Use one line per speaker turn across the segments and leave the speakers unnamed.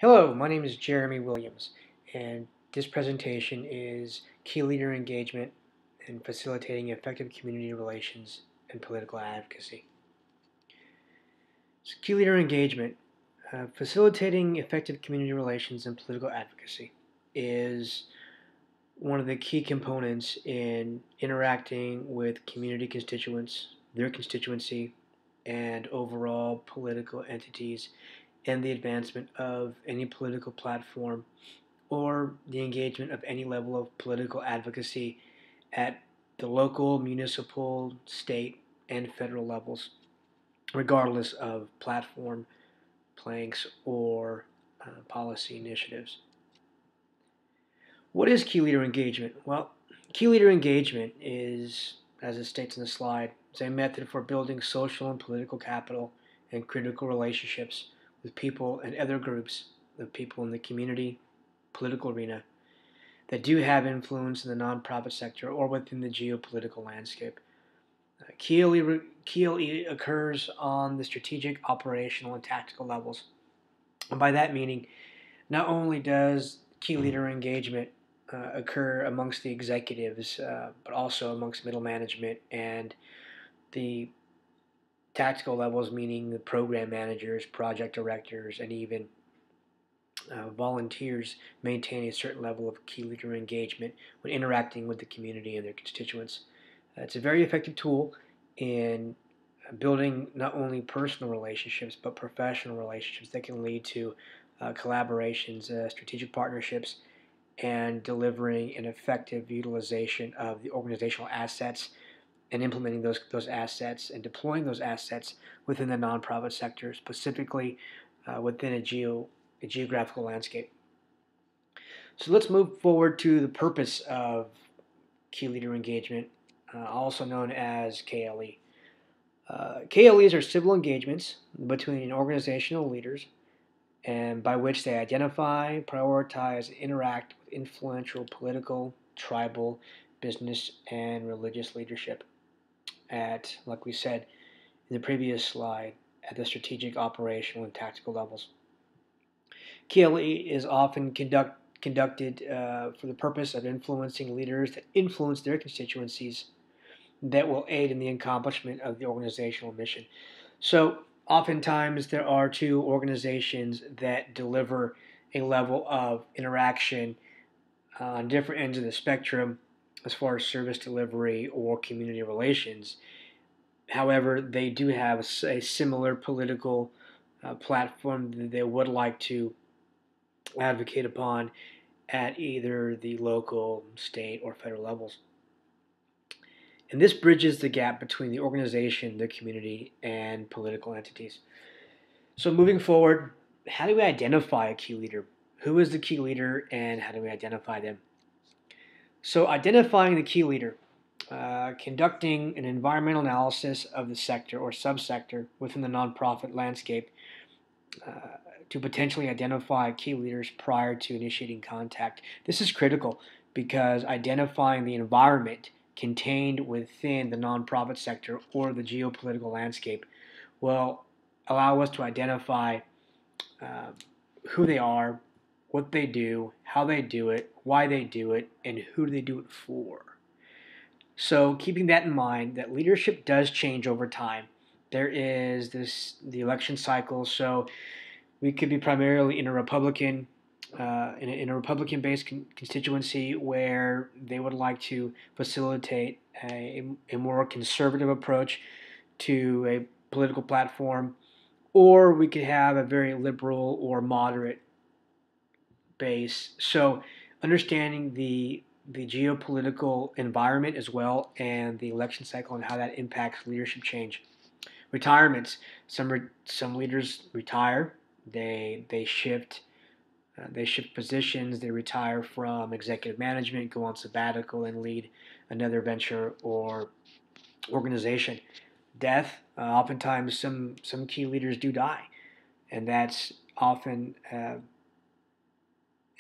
Hello, my name is Jeremy Williams, and this presentation is Key Leader Engagement and Facilitating Effective Community Relations and Political Advocacy. So key Leader Engagement, facilitating effective community relations and political advocacy is one of the key components in interacting with community constituents, their constituency, and overall political entities and the advancement of any political platform or the engagement of any level of political advocacy at the local, municipal, state, and federal levels, regardless of platform, planks, or policy initiatives. What is key leader engagement? Well, key leader engagement is, as it states in the slide, is a method for building social and political capital and critical relationships with people and other groups of people in the community, political arena that do have influence in the nonprofit sector or within the geopolitical landscape. KLE occurs on the strategic, operational, and tactical levels. And by that meaning, not only does key leader engagement occur amongst the executives, but also amongst middle management and the tactical levels, meaning the program managers, project directors, and even volunteers maintain a certain level of key leader engagement when interacting with the community and their constituents. It's a very effective tool in building not only personal relationships but professional relationships that can lead to collaborations, strategic partnerships, and delivering an effective utilization of the organizational assets and implementing those assets and deploying those assets within the nonprofit sector, specifically within a geographical landscape. So let's move forward to the purpose of key leader engagement, also known as KLE. KLEs are civil engagements between organizational leaders and by which they identify, prioritize, and interact with influential political, tribal, business, and religious leadership at, like we said in the previous slide, at the strategic, operational, and tactical levels. KLE is often conducted for the purpose of influencing leaders that influence their constituencies that will aid in the accomplishment of the organizational mission. So oftentimes there are two organizations that deliver a level of interaction on different ends of the spectrum as far as service delivery or community relations. However, they do have a similar political platform that they would like to advocate upon at either the local, state, or federal levels. And this bridges the gap between the organization, the community, and political entities. So moving forward, how do we identify a key leader? Who is the key leader and how do we identify them? So identifying the key leader, conducting an environmental analysis of the sector or subsector within the nonprofit landscape to potentially identify key leaders prior to initiating contact. This is critical because identifying the environment contained within the nonprofit sector or the geopolitical landscape will allow us to identify who they are, what they do, how they do it, why they do it, and who do they do it for. So keeping that in mind, that leadership does change over time. There is the election cycle, so we could be primarily in a Republican in a Republican-based constituency where they would like to facilitate a more conservative approach to a political platform, or we could have a very liberal or moderate base. So understanding the geopolitical environment as well and the election cycle and how that impacts leadership change. Retirements. Some leaders retire. They shift positions. They retire from executive management, go on sabbatical, and lead another venture or organization. Death. Oftentimes, some key leaders do die, and that's often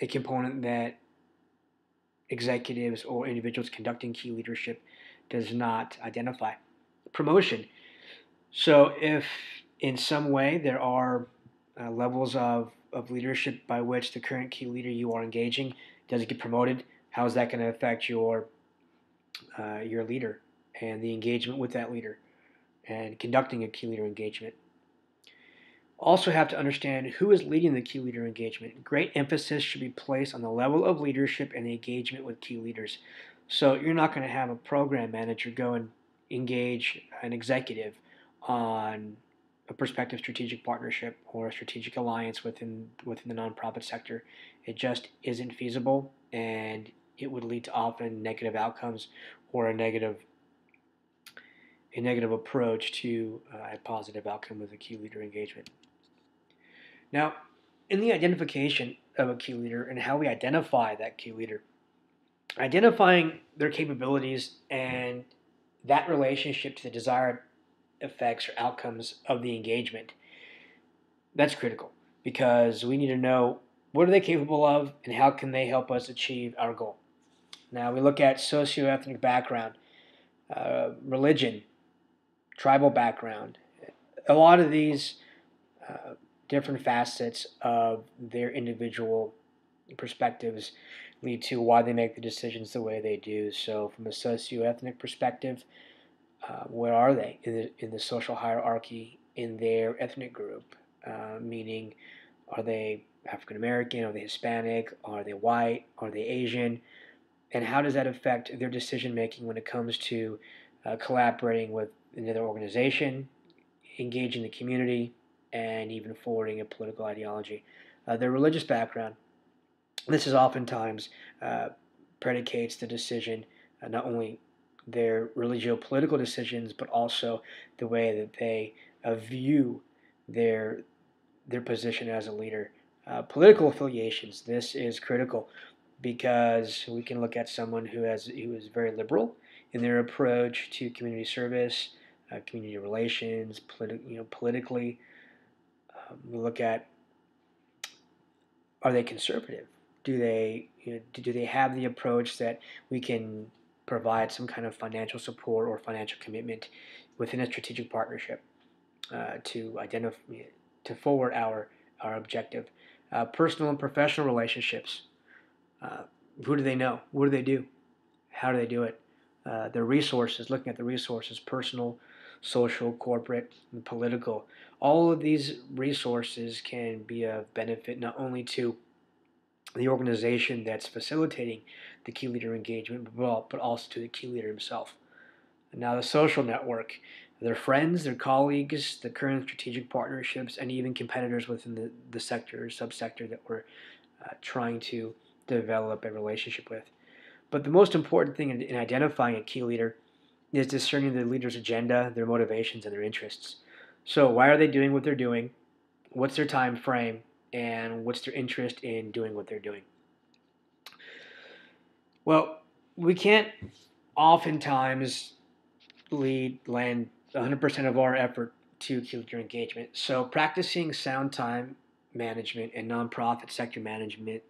a component that executives or individuals conducting key leadership does not identify. Promotion. So if in some way there are levels of of leadership by which the current key leader you are engaging does get promoted. How is that going to affect your leader and the engagement with that leader and conducting a key leader engagement? Also have to understand who is leading the key leader engagement. Great emphasis should be placed on the level of leadership and the engagement with key leaders. So you're not going to have a program manager go and engage an executive on a prospective strategic partnership or a strategic alliance within the nonprofit sector. It just isn't feasible, and it would lead to often negative outcomes or a negative approach to a positive outcome with a key leader engagement. Now, in the identification of a key leader and how we identify that key leader, identifying their capabilities and that relationship to the desired effects or outcomes of the engagement, that's critical because we need to know what are they capable of and how can they help us achieve our goal. Now, we look at socioethnic background, religion, tribal background. A lot of these different facets of their individual perspectives lead to why they make the decisions the way they do. So, from a socioethnic perspective, where are they in the social hierarchy in their ethnic group? Meaning, are they African American? Are they Hispanic? Are they white? Are they Asian? And how does that affect their decision making when it comes to collaborating with another organization, engaging the community, and even forwarding a political ideology? Their religious background. This is oftentimes predicates the decision, not only their religio-political decisions, but also the way that they view their position as a leader. Political affiliations. This is critical because we can look at someone who is very liberal in their approach to community service, community relations, politically. We look at, are they conservative? Do they have the approach that we can provide some kind of financial support or financial commitment within a strategic partnership to identify to forward our objective? Personal and professional relationships. Who do they know? What do they do? How do they do it? Their resources. Looking at the resources: personal, social, corporate, and political. All of these resources can be of benefit not only to the organization that's facilitating the key leader engagement, but also to the key leader himself. And now the social network, their friends, their colleagues, the current strategic partnerships, and even competitors within the sector or subsector that we're trying to develop a relationship with. But the most important thing in identifying a key leader is discerning the leader's agenda, their motivations, and their interests. So why are they doing what they're doing? What's their time frame? And what's their interest in doing what they're doing? Well, we can't oftentimes land 100% of our effort to key leader engagement. So practicing sound time management and nonprofit sector management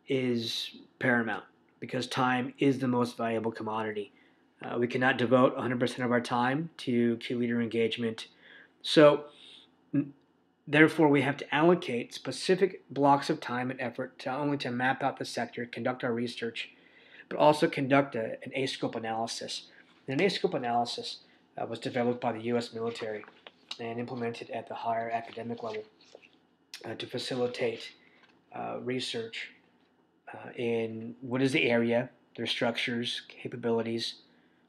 is paramount because time is the most valuable commodity. We cannot devote 100% of our time to key leader engagement. So therefore, we have to allocate specific blocks of time and effort to not only to map out the sector, conduct our research, but also conduct an A-scope analysis. And an A-scope analysis was developed by the U.S. military and implemented at the higher academic level to facilitate research in what is the area, their structures, capabilities,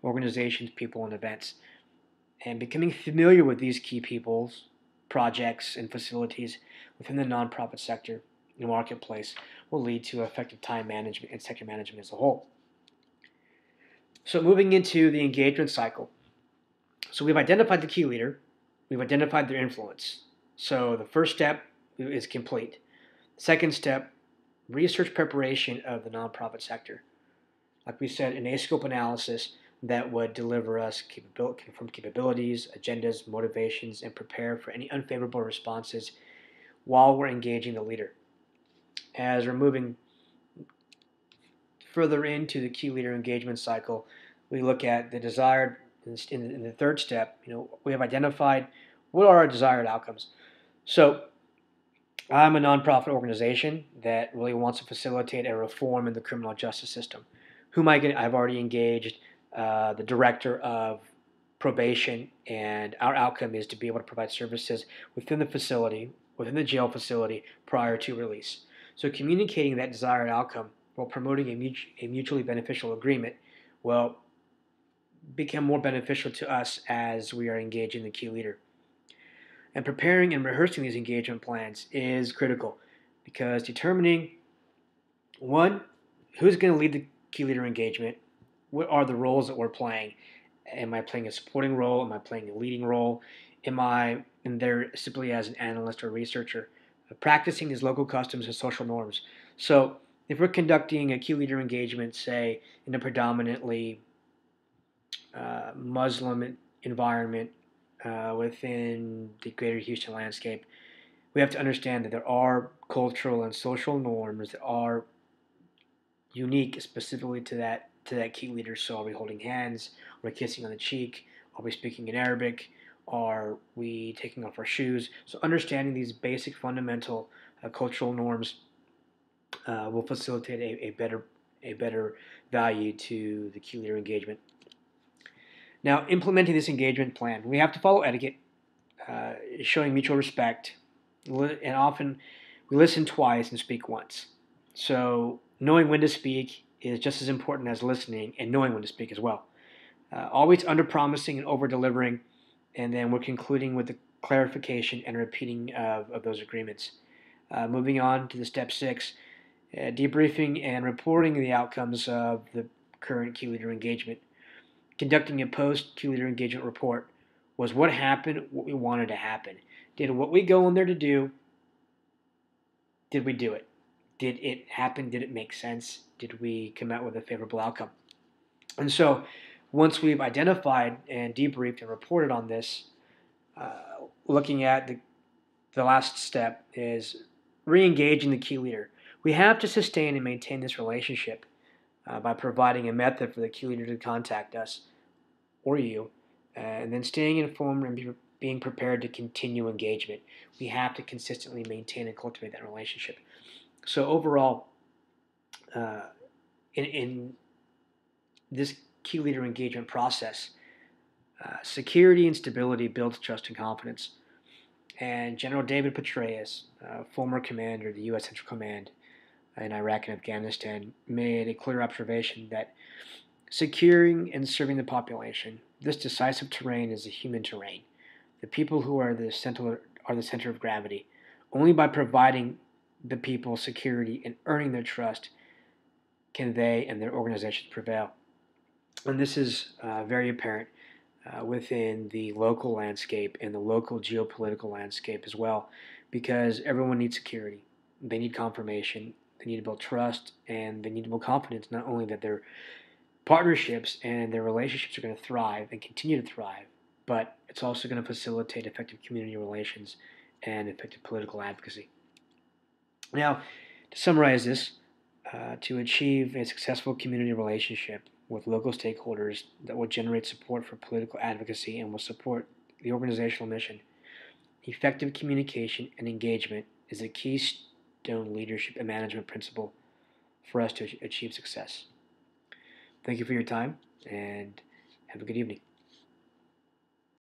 organizations, people, and events. And becoming familiar with these key peoples, projects, and facilities within the nonprofit sector and marketplace will lead to effective time management and sector management as a whole. So moving into the engagement cycle. So we've identified the key leader. We've identified their influence. So the first step is complete. Second step, research preparation of the nonprofit sector. Like we said, an A-scope analysis that would deliver us confirmed capabilities, agendas, motivations, and prepare for any unfavorable responses while we're engaging the leader. As we're moving further into the key leader engagement cycle, we look at the desired, in the third step, we have identified what are our desired outcomes. So I'm a nonprofit organization that really wants to facilitate a reform in the criminal justice system. Who am I getting? I've already engaged the director of probation, and our outcome is to be able to provide services within the facility, within the jail facility, prior to release. So communicating that desired outcome while promoting a mutually beneficial agreement will become more beneficial to us as we are engaging the key leader. And preparing and rehearsing these engagement plans is critical because determining one, who's going to lead the key leader engagement, what are the roles that we're playing? Am I playing a supporting role? Am I playing a leading role? Am I in there simply as an analyst or researcher? Practicing these local customs and social norms. So, if we're conducting a key leader engagement, say in a predominantly Muslim environment within the greater Houston landscape, we have to understand that there are cultural and social norms that are unique specifically to that key leader. So are we holding hands? Are we kissing on the cheek? Are we speaking in Arabic? Are we taking off our shoes? So understanding these basic fundamental cultural norms will facilitate a better value to the key leader engagement. Now, implementing this engagement plan, we have to follow etiquette, showing mutual respect, and often we listen twice and speak once. So knowing when to speak is just as important as listening and knowing when to speak as well. Always under promising and over delivering, and then we're concluding with the clarification and repeating of those agreements. Moving on to the step 6, debriefing and reporting the outcomes of the current key leader engagement. Conducting a post key leader engagement report was what happened, what we wanted to happen. Did what we go in there to do, did we do it? Did it happen? Did it make sense? Did we come out with a favorable outcome? And so once we've identified and debriefed and reported on this, looking at the last step is re-engaging the key leader. We have to sustain and maintain this relationship by providing a method for the key leader to contact us or you, and then staying informed and being prepared to continue engagement. We have to consistently maintain and cultivate that relationship. So overall, in this key leader engagement process, security and stability builds trust and confidence. And General David Petraeus, former commander of the U.S. Central Command in Iraq and Afghanistan, made a clear observation that securing and serving the population, this decisive terrain is the human terrain. The people who are the center of gravity. Only by providing the people security and earning their trust can they and their organizations prevail. And this is very apparent within the local landscape and the local geopolitical landscape as well, because everyone needs security. They need confirmation, they need to build trust, and they need to build confidence not only that their partnerships and their relationships are going to thrive and continue to thrive, but it's also going to facilitate effective community relations and effective political advocacy. Now, to summarize this, to achieve a successful community relationship with local stakeholders that will generate support for political advocacy and will support the organizational mission, effective communication and engagement is a keystone leadership and management principle for us to achieve success. Thank you for your time and have a good evening.